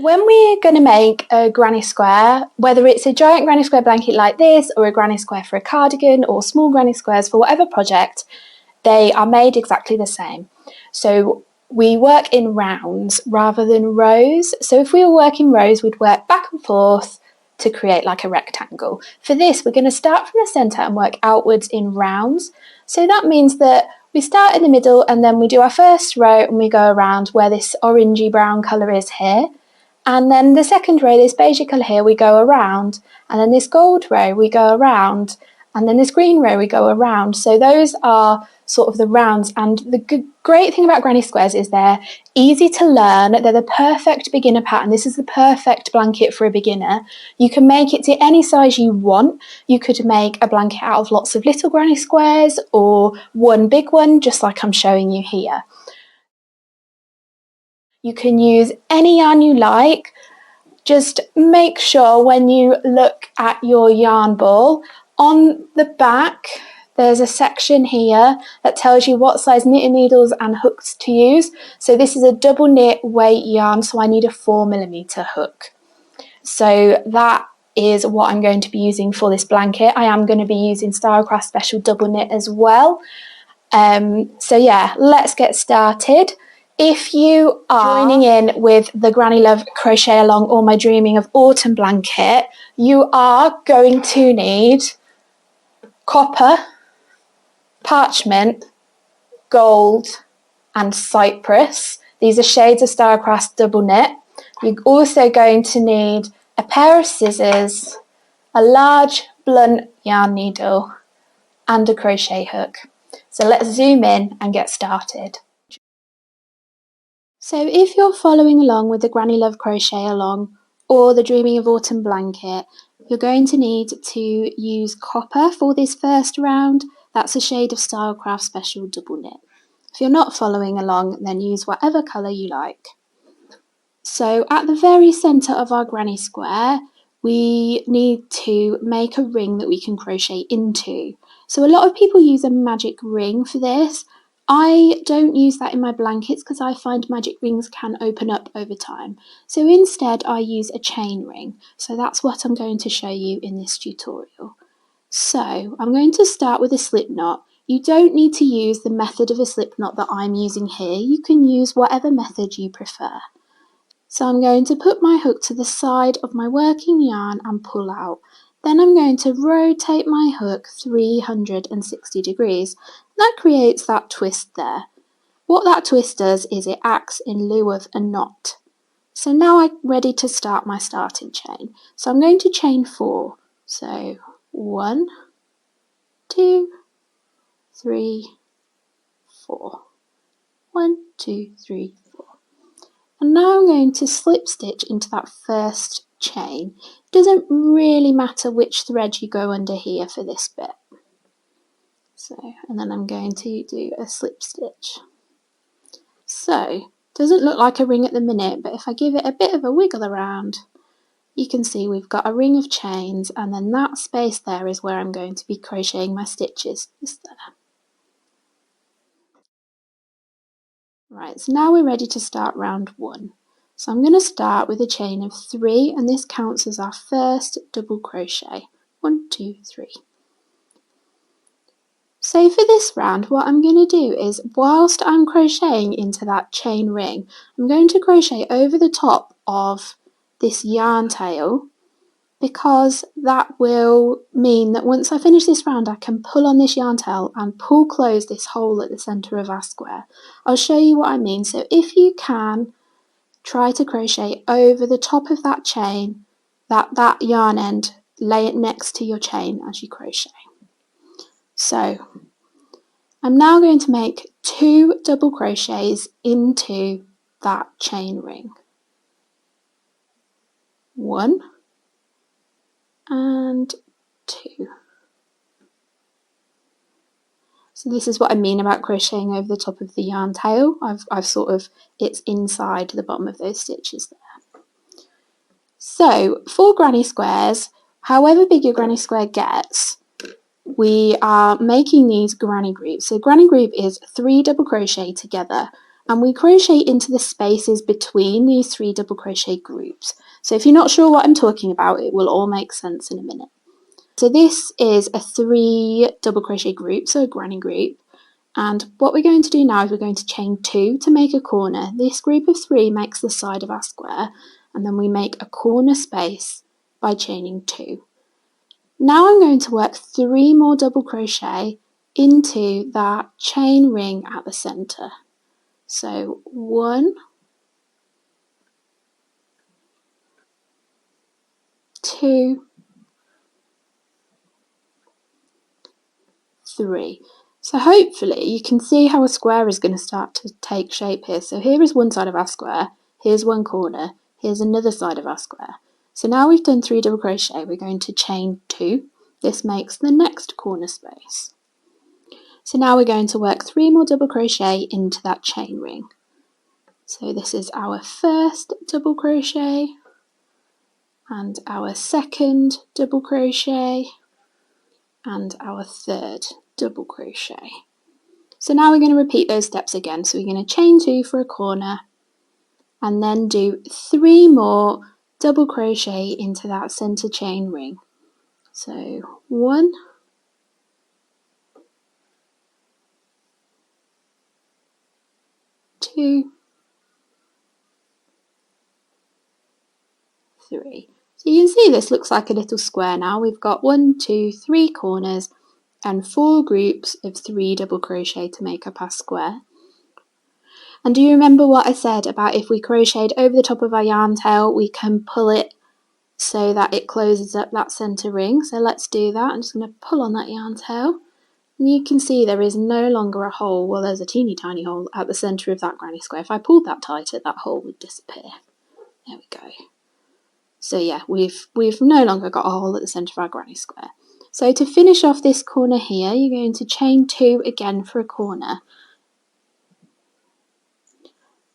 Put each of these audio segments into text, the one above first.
When we're going to make a granny square, whether it's a giant granny square blanket like this or a granny square for a cardigan or small granny squares for whatever project, they are made exactly the same. So we work in rounds rather than rows. So if we were working rows, we'd work back and forth to create like a rectangle. For this, we're going to start from the centre and work outwards in rounds. So that means that we start in the middle and then we do our first row and we go around where this orangey brown colour is here. And then the second row, this beige colour here, we go around. And then this gold row, we go around. And then this green row, we go around. So those are sort of the rounds. And the great thing about granny squares is they're easy to learn. They're the perfect beginner pattern. This is the perfect blanket for a beginner. You can make it to any size you want. You could make a blanket out of lots of little granny squares or one big one, just like I'm showing you here. You can use any yarn you like. Just make sure when you look at your yarn ball, on the back there's a section here that tells you what size knitting needles and hooks to use. So this is a double knit weight yarn, so I need a 4mm hook. So that is what I'm going to be using for this blanket. I am going to be using Stylecraft Special double knit as well. So yeah, let's get started. If you are joining in with the Granny Love Crochet Along or my Dreaming of Autumn blanket, you are going to need copper, parchment, gold and Cypress. These are shades of Stylecraft double knit. You're also going to need a pair of scissors, a large blunt yarn needle and a crochet hook. So let's zoom in and get started. So if you're following along with the Granny Love Crochet Along or the Dreaming of Autumn blanket, you're going to need to use copper for this first round. That's a shade of Stylecraft Special double knit. If you're not following along, then use whatever colour you like. So at the very centre of our granny square, we need to make a ring that we can crochet into. So a lot of people use a magic ring for this. I don't use that in my blankets because I find magic rings can open up over time. So instead I use a chain ring. So that's what I'm going to show you in this tutorial. So I'm going to start with a slip knot. You don't need to use the method of a slip knot that I'm using here. You can use whatever method you prefer. So I'm going to put my hook to the side of my working yarn and pull out. Then I'm going to rotate my hook 360 degrees. That creates that twist there. What that twist does is it acts in lieu of a knot. So now I'm ready to start my starting chain. So I'm going to chain 4. So 1, 2, 3, 4. 1, 2, 3, 4. And now I'm going to slip stitch into that first chain. It doesn't really matter which thread you go under here for this bit. So, and then I'm going to do a slip stitch. So, doesn't look like a ring at the minute, but if I give it a bit of a wiggle around, you can see we've got a ring of chains, and then that space there is where I'm going to be crocheting my stitches. Just there. Right, so now we're ready to start round 1. So I'm going to start with a chain of 3, and this counts as our first double crochet. 1, 2, 3. So for this round, what I'm going to do is, whilst I'm crocheting into that chain ring, I'm going to crochet over the top of this yarn tail, because that will mean that once I finish this round, I can pull on this yarn tail and pull close this hole at the centre of our square. I'll show you what I mean. So if you can, try to crochet over the top of that chain, that yarn end, lay it next to your chain as you crochet. So I'm now going to make 2 double crochets into that chain ring. 1 and 2. So this is what I mean about crocheting over the top of the yarn tail. I've sort of, it's inside the bottom of those stitches there. So for granny squares, however big your granny square gets, we are making these granny groups. So granny group is 3 double crochet together. and we crochet into the spaces between these 3 double crochet groups. So if you're not sure what I'm talking about, it will all make sense in a minute. So this is a 3 double crochet group, so a granny group. And what we're going to do now is we're going to chain 2 to make a corner. This group of 3 makes the side of our square, and then we make a corner space by chaining 2. Now I'm going to work 3 more double crochet into that chain ring at the centre. So 1, 2, 3. So hopefully you can see how a square is going to start to take shape here. So here is one side of our square, here's one corner, here's another side of our square. So now we've done 3 double crochet, we're going to chain 2. This makes the next corner space. So now we're going to work 3 more double crochet into that chain ring. So this is our first double crochet and our second double crochet and our third double crochet. So now we're going to repeat those steps again. So we're going to chain 2 for a corner and then do 3 more double crochet into that center chain ring. So 1, 2, 3. So you can see this looks like a little square now. We've got 1, 2, 3 corners and 4 groups of 3 double crochet to make up our square. And do you remember what I said about if we crocheted over the top of our yarn tail, we can pull it so that it closes up that centre ring? So let's do that. I'm just going to pull on that yarn tail. And you can see there is no longer a hole. Well, there's a teeny tiny hole at the centre of that granny square. If I pulled that tighter, that hole would disappear. There we go. So yeah, we've no longer got a hole at the centre of our granny square. So to finish off this corner here, you're going to chain 2 again for a corner.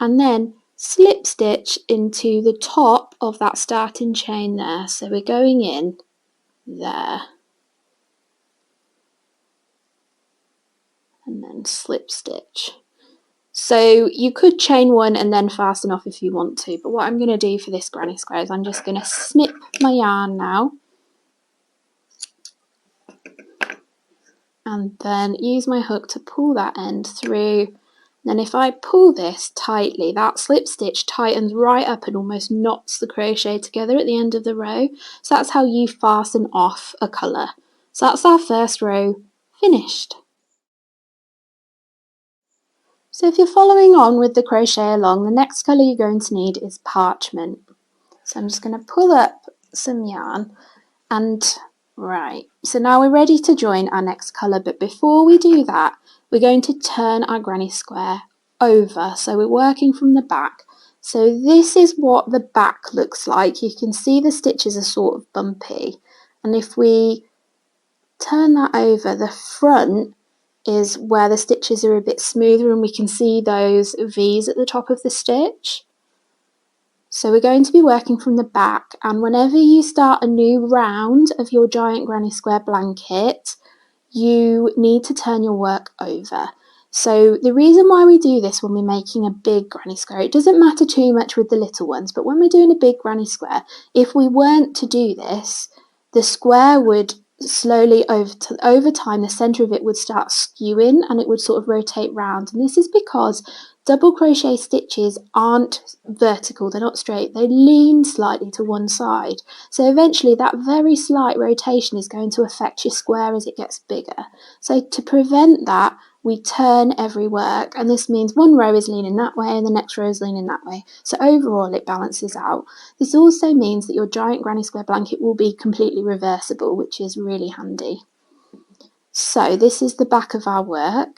And then slip stitch into the top of that starting chain there. So we're going in there. And then slip stitch. So you could chain 1 and then fasten off if you want to, but what I'm going to do for this granny square is I'm just going to snip my yarn now and then use my hook to pull that end through. Then if I pull this tightly, that slip stitch tightens right up and almost knots the crochet together at the end of the row. So that's how you fasten off a colour. So that's our first row finished. So if you're following on with the crochet along, the next colour you're going to need is Parchment. So I'm just going to pull up some yarn and right, so now we're ready to join our next colour, but before we do that, we're going to turn our granny square over. So we're working from the back. So this is what the back looks like. You can see the stitches are sort of bumpy. And if we turn that over, the front is where the stitches are a bit smoother and we can see those V's at the top of the stitch. So we're going to be working from the back, and whenever you start a new round of your giant granny square blanket, you need to turn your work over. So the reason why we do this when we're making a big granny square, it doesn't matter too much with the little ones, but when we're doing a big granny square, if we weren't to do this, the square would slowly over time, the centre of it would start skewing and it would sort of rotate round. And this is because double crochet stitches aren't vertical, they're not straight, they lean slightly to one side. So eventually that very slight rotation is going to affect your square as it gets bigger. So to prevent that, we turn every work, and this means one row is leaning that way and the next row is leaning that way. So overall it balances out. This also means that your giant granny square blanket will be completely reversible, which is really handy. So this is the back of our work,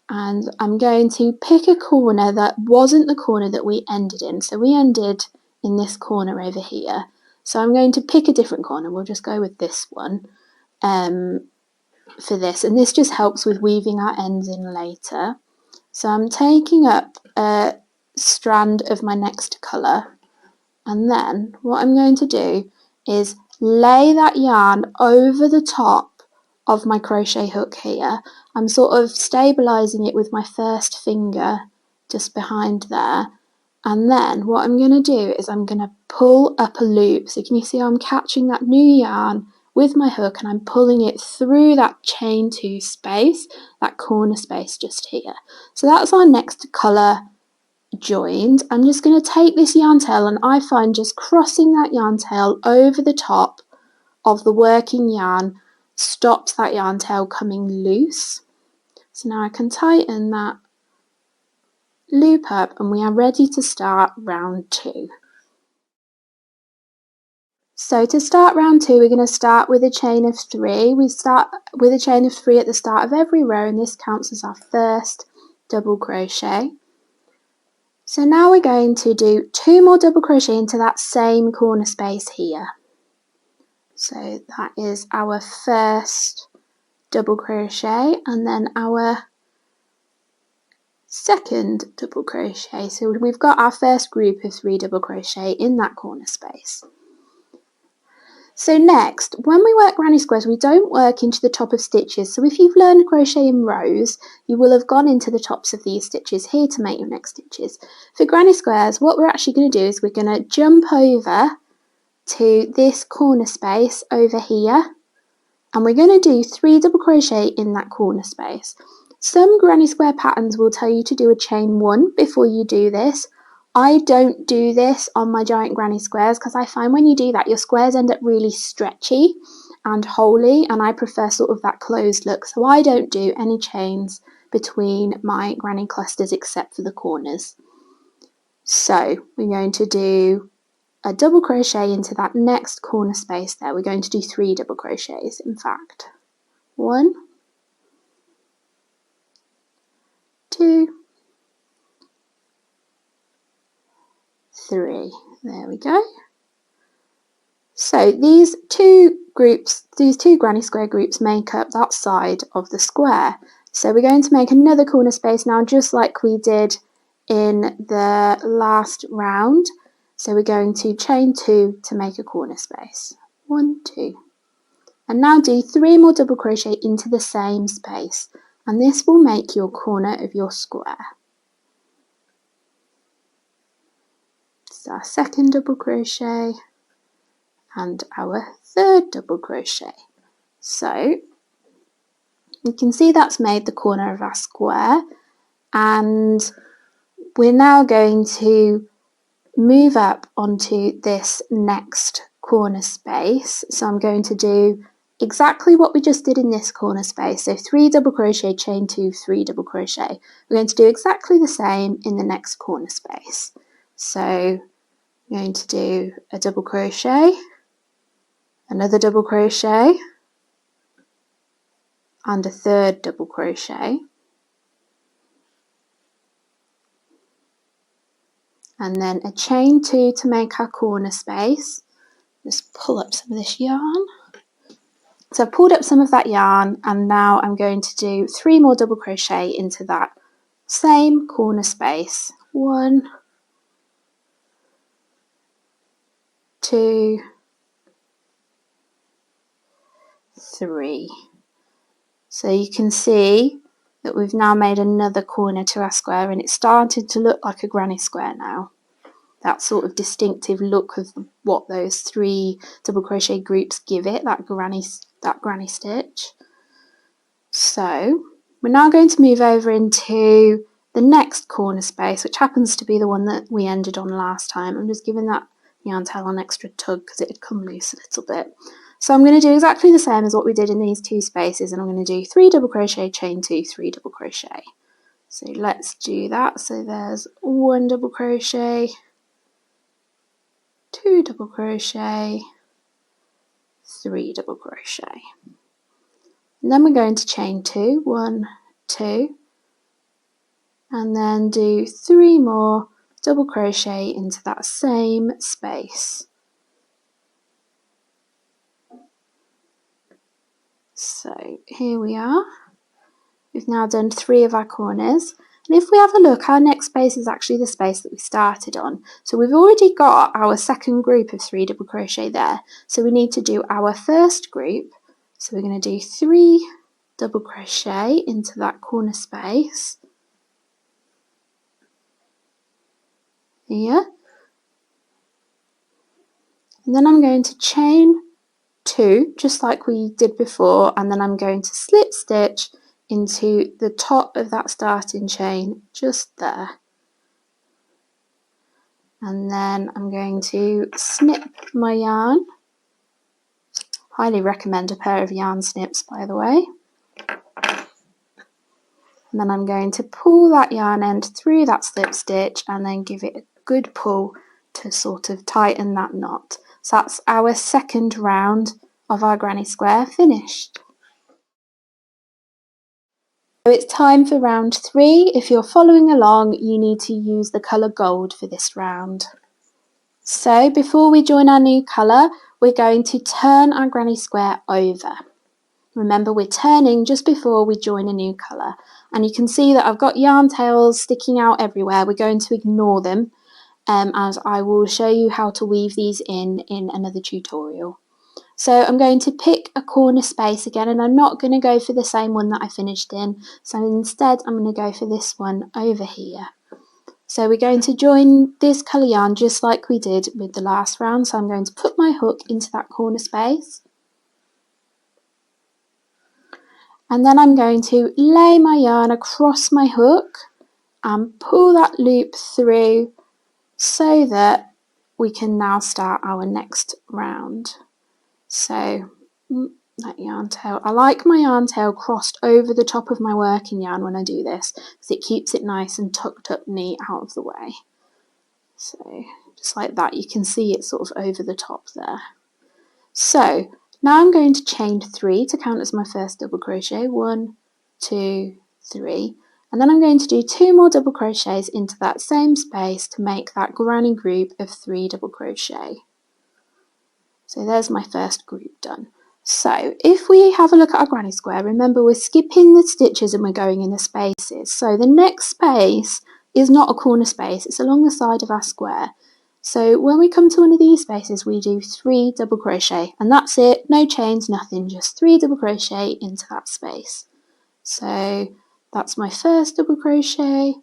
and I'm going to pick a corner that wasn't the corner that we ended in. So we ended in this corner over here. So I'm going to pick a different corner. We'll just go with this one. For this, and this just helps with weaving our ends in later. So I'm taking up a strand of my next colour, and then what I'm going to do is lay that yarn over the top of my crochet hook here. I'm sort of stabilising it with my first finger just behind there. And then what I'm going to do is I'm going to pull up a loop. So can you see I'm catching that new yarn with my hook and I'm pulling it through that chain 2 space, that corner space just here. So that's our next colour joined. I'm just going to take this yarn tail, and I find just crossing that yarn tail over the top of the working yarn stops that yarn tail coming loose. So now I can tighten that loop up and we are ready to start round 2. So to start round 2, we're going to start with a chain of 3. We start with a chain of 3 at the start of every row, and this counts as our first double crochet. So now we're going to do 2 more double crochet into that same corner space here. So that is our first double crochet, and then our second double crochet. So we've got our first group of 3 double crochet in that corner space. So next, when we work granny squares, we don't work into the top of stitches. So if you've learned crochet in rows, you will have gone into the tops of these stitches here to make your next stitches. For granny squares, what we're actually going to do is we're going to jump over to this corner space over here, and we're going to do 3 double crochet in that corner space. Some granny square patterns will tell you to do a chain 1 before you do this. I don't do this on my giant granny squares because I find when you do that your squares end up really stretchy and holy, and I prefer sort of that closed look, so I don't do any chains between my granny clusters except for the corners. So we're going to do a double crochet into that next corner space there. We're going to do 3 double crochets in fact. 1, 2, 3. There we go. So these two granny square groups make up that side of the square. So we're going to make another corner space now, just like we did in the last round. So we're going to chain 2 to make a corner space. 1, 2. And now do 3 more double crochet into the same space, and this will make your corner of your square. This is our second double crochet and our third double crochet. So you can see that's made the corner of our square, and we're now going to move up onto this next corner space. So I'm going to do exactly what we just did in this corner space. So 3 double crochet, chain 2, 3 double crochet. We're going to do exactly the same in the next corner space. So I'm going to do a double crochet, another double crochet, and a third double crochet. And then a chain 2 to make our corner space. Just pull up some of this yarn. So I've pulled up some of that yarn, and now I'm going to do 3 more double crochet into that same corner space. 1, 2, 3. So you can see that we've now made another corner to our square, and it's starting to look like a granny square now. That sort of distinctive look of what those 3 double crochet groups give it, that granny stitch. So we're now going to move over into the next corner space, which happens to be the one that we ended on last time. I'm just giving that yarn tail an extra tug because it had come loose a little bit. So I'm going to do exactly the same as what we did in these 2 spaces, and I'm going to do 3 double crochet, chain 2, 3 double crochet. So let's do that. So there's 1 double crochet, 2 double crochet, 3 double crochet. And then we're going to chain 2, 1, 2, and then do 3 more double crochet into that same space. So here we are. We've now done 3 of our corners. And if we have a look, our next space is actually the space that we started on. So we've already got our second group of 3 double crochet there. So we need to do our first group. So we're going to do 3 double crochet into that corner space. here. And then I'm going to chain 2, just like we did before, and then I'm going to slip stitch into the top of that starting chain just there. And then I'm going to snip my yarn. Highly recommend a pair of yarn snips, by the way. And then I'm going to pull that yarn end through that slip stitch and then give it a good pull to sort of tighten that knot. So that's our second round of our granny square finished. So it's time for round 3. If you're following along, you need to use the colour gold for this round. So before we join our new colour, we're going to turn our granny square over. Remember, we're turning just before we join a new colour. And you can see that I've got yarn tails sticking out everywhere. We're going to ignore them, as I will show you how to weave these in another tutorial. So I'm going to pick a corner space again, and I'm not going to go for the same one that I finished in. So instead, I'm going to go for this one over here. So we're going to join this colour yarn just like we did with the last round. So I'm going to put my hook into that corner space. And then I'm going to lay my yarn across my hook and pull that loop through so that we can now start our next round. So that yarn tail, I like my yarn tail crossed over the top of my working yarn when I do this, because it keeps it nice and tucked up neat out of the way. So just like that, you can see it sort of over the top there. So now I'm going to chain 3 to count as my first double crochet. 1, 2, 3. And then I'm going to do 2 more double crochets into that same space to make that granny group of 3 double crochet. So there's my first group done. So if we have a look at our granny square, remember we're skipping the stitches and we're going in the spaces. So the next space is not a corner space, it's along the side of our square. So when we come to one of these spaces, we do 3 double crochet, and that's it, no chains, nothing, just 3 double crochet into that space. So that's my first double crochet,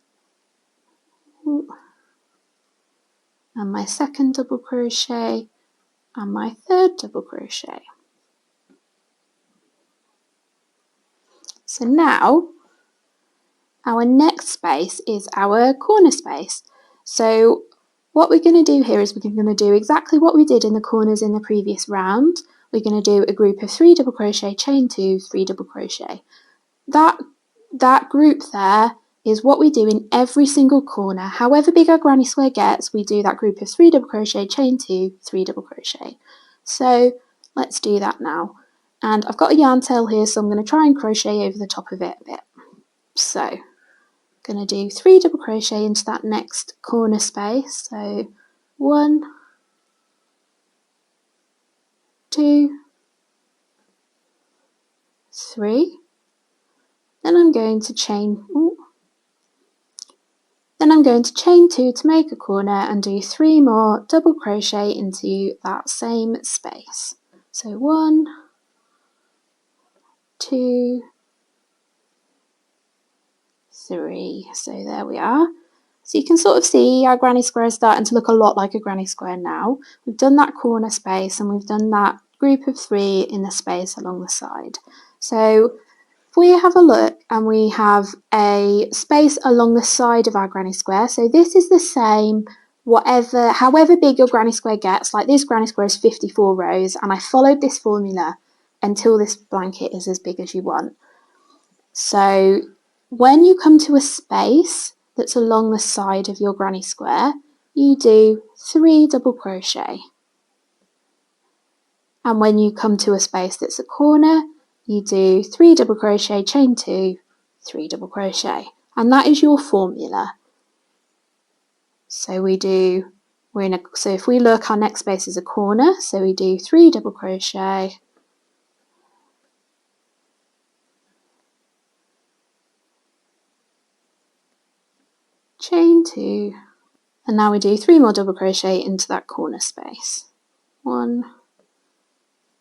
and my second double crochet, and my third double crochet. So now our next space is our corner space. So what we're going to do here is we're going to do exactly what we did in the corners in the previous round. We're going to do a group of 3 double crochet, chain 2, 3 double crochet. That group there is what we do in every single corner. However big our granny square gets, we do that group of 3 double crochet, chain 2, 3 double crochet. So let's do that now. And I've got a yarn tail here, so I'm going to try and crochet over the top of it a bit. So I'm going to do 3 double crochet into that next corner space. So 1, 2, 3. Then I'm going to chain. Then I'm going to chain 2 to make a corner and do 3 more double crochet into that same space. So 1, 2, 3. So there we are. So you can sort of see our granny square is starting to look a lot like a granny square now. We've done that corner space and we've done that group of 3 in the space along the side. So if we have a look and we have a space along the side of our granny square, so this is the same however big your granny square gets. Like this granny square is 54 rows, and I followed this formula until this blanket is as big as you want. So when you come to a space that's along the side of your granny square, you do 3 double crochet. And when you come to a space that's a corner, you do 3 double crochet, chain 2, 3 double crochet. And that is your formula. So so if we look, our next space is a corner, so we do 3 double crochet, chain 2, and now we do 3 more double crochet into that corner space. 1,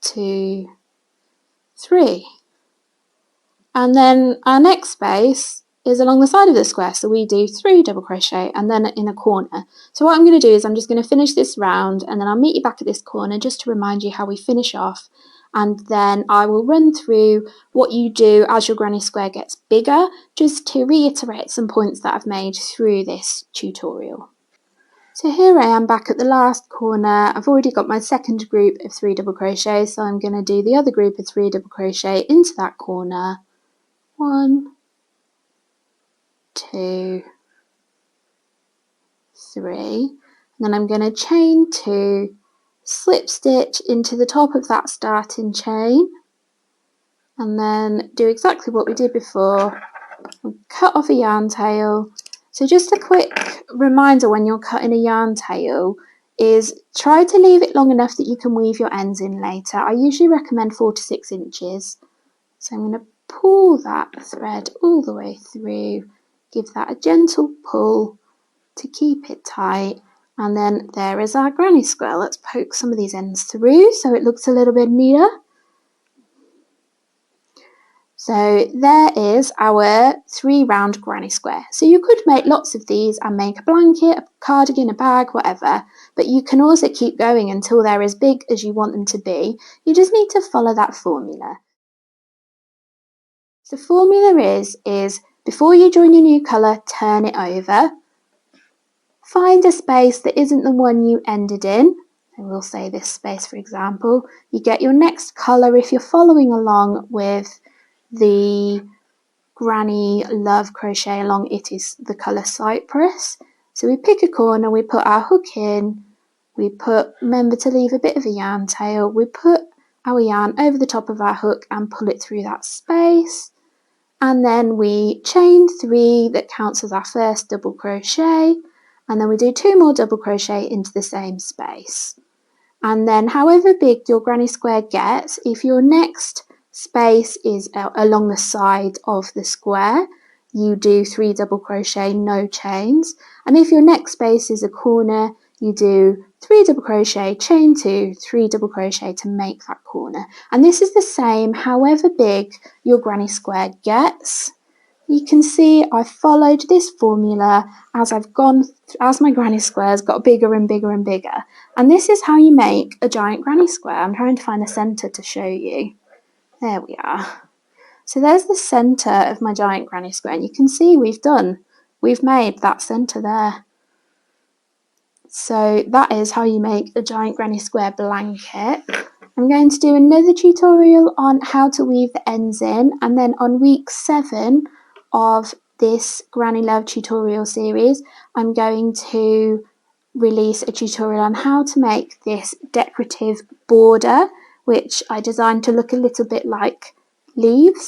2, 3. And then our next space is along the side of the square, so we do 3 double crochet and then in a corner. So what I'm going to do is I'm just going to finish this round, and then I'll meet you back at this corner just to remind you how we finish off, and then I will run through what you do as your granny square gets bigger, just to reiterate some points that I've made through this tutorial. So here I am back at the last corner. I've already got my second group of 3 double crochets, so I'm going to do the other group of 3 double crochet into that corner. 1, 2, 3, and then I'm going to chain 2, slip stitch into the top of that starting chain, and then do exactly what we did before, cut off a yarn tail. So just a quick reminder when you're cutting a yarn tail is try to leave it long enough that you can weave your ends in later. I usually recommend 4 to 6 inches. So I'm going to pull that thread all the way through, give that a gentle pull to keep it tight, and then there is our granny square. Let's poke some of these ends through so it looks a little bit neater. So there is our 3 round granny square. So you could make lots of these and make a blanket, a cardigan, a bag, whatever, but you can also keep going until they're as big as you want them to be. You just need to follow that formula. The formula is before you join your new colour, turn it over. Find a space that isn't the one you ended in. And we'll say this space, for example. You get your next colour if you're following along with the Granny Love crochet along. It is the colour Cypress. So we pick a corner, we put our hook in, remember to leave a bit of a yarn tail, we put our yarn over the top of our hook and pull it through that space. And then we chain 3, that counts as our first double crochet, and then we do 2 more double crochet into the same space. And then however big your granny square gets, if your next space is along the side of the square, you do 3 double crochet, no chains. And if your next space is a corner, you do 3 double crochet, chain 2, 3 double crochet to make that corner. And this is the same however big your granny square gets. You can see I followed this formula as my granny squares got bigger and bigger and bigger. And this is how you make a giant granny square. I'm trying to find the centre to show you. There we are. So there's the centre of my giant granny square, and you can see we've made that centre there. So that is how you make a giant granny square blanket. I'm going to do another tutorial on how to weave the ends in, and then on week 7 of this Granny Love tutorial series, I'm going to release a tutorial on how to make this decorative border, which I designed to look a little bit like leaves.